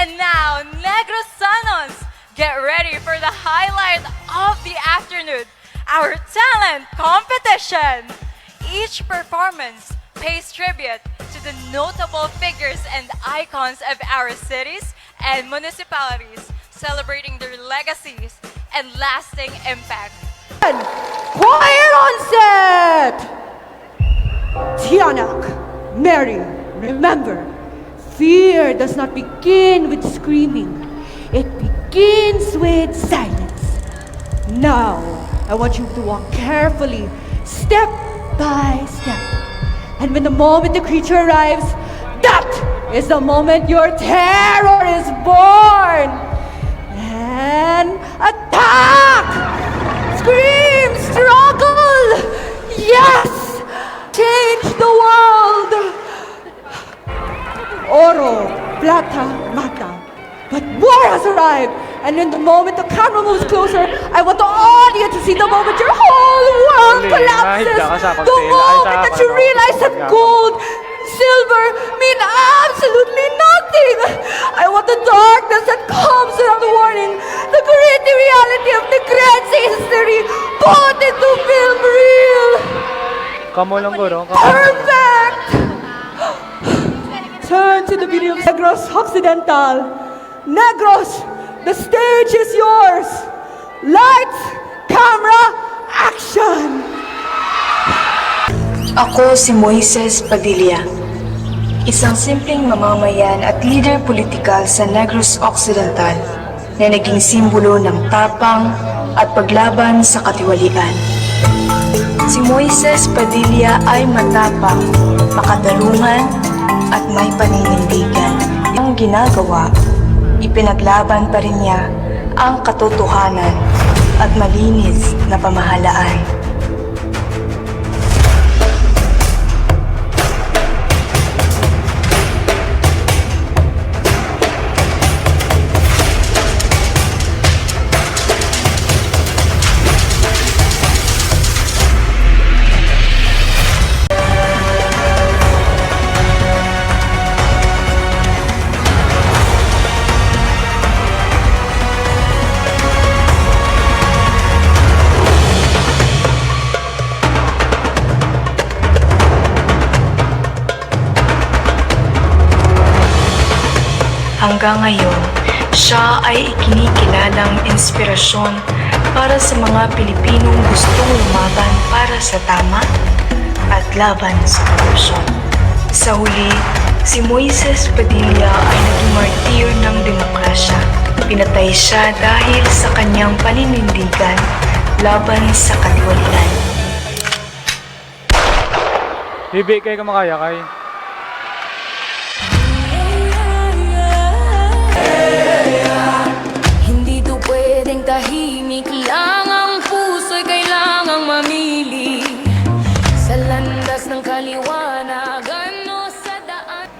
And now, Negros Sanos, get ready for the highlight of the afternoon, our talent competition. Each performance pays tribute to the notable figures and icons of our cities and municipalities, celebrating their legacies and lasting impact. Choir on set! Tianak, Mary, remember, fear does not begin with screaming. It begins with silence. Now, I want you to walk carefully, step by step. And when the moment the creature arrives, that is the moment your terror is born. And attack! Scream, struggle! Yes! Change the world! Oro, plata, mata. But war has arrived! And in the moment the camera moves closer, I want the audience to see the moment your whole world collapses! The moment that you realize that gold, silver mean absolutely nothing! I want the darkness that comes without warning, the gritty reality of Negrense history put into film reel! Kamu lang guro. Perfect! Turn to the video of Negros Occidental. Negros, the stage is yours. Lights, camera, action! Ako si Moises Padilla, isang simpleng mamamayan at leader politikal sa Negros Occidental na naging simbolo ng tapang at paglaban sa katiwalian. Si Moises Padilla ay matapang, makadalungan at may paninindigan. Ang ginagawa, ipinaglaban pa rin niya ang katotohanan at malinis na pamahalaan. Hanggang ngayon, siya ay ikinikilalang inspirasyon para sa mga Pilipinong gustong lumaban para sa tama at laban sa korupsyon. Sa huli, si Moises Padilla ay naging martir ng demokrasya. Pinatay siya dahil sa kanyang paninindigan laban sa katiwalian. Bibi, kayo kamakaya kay. Tahimik lang ang puso'y kailangang mamili sa landas ng kaliwanagan o sa daan.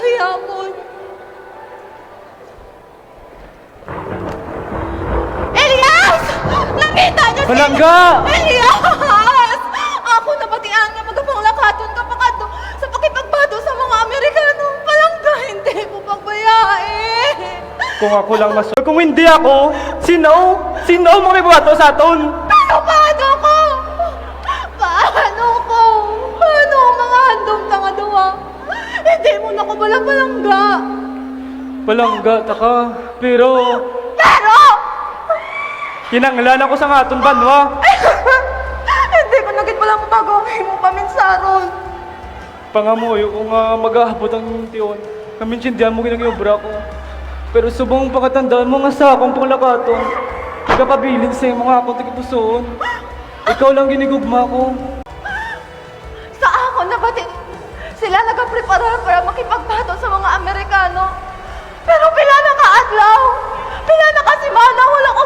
hiyapon. Elias! Nakita niyo si... Palangga! Elias! Ako nabatian nga magapang lakaton ka pa kadto sa pakipagbato sa mga Amerikano. Palangga, hindi mo pagbayain. Kung ako lang kung hindi ako, sino? Sino mo may buhato sa aton? Pero paano ko? Paano ko? Paano ang mga handom tanga duwa? Hindi mo na ko palangga. Palangga, taka. Pero, Pero! kinanglan ako sa aton banwa. Hindi ko nagit pala mapagawin mo paminsaron. Pangamoy kung mag-aabot ang tiyon. Kaminsindihan mo ginagiyobra ko. Pero subong pakatandaan mo nga sa akong panglakaton. Nagkapabilin sa mga akong tagipusoon. Ikaw lang ginigugma ko. Sa ako nabati, sila nagaprepara para makipagbato sa mga Amerikano. Pero pila na kaadlaw, pila na kasimana, wala ko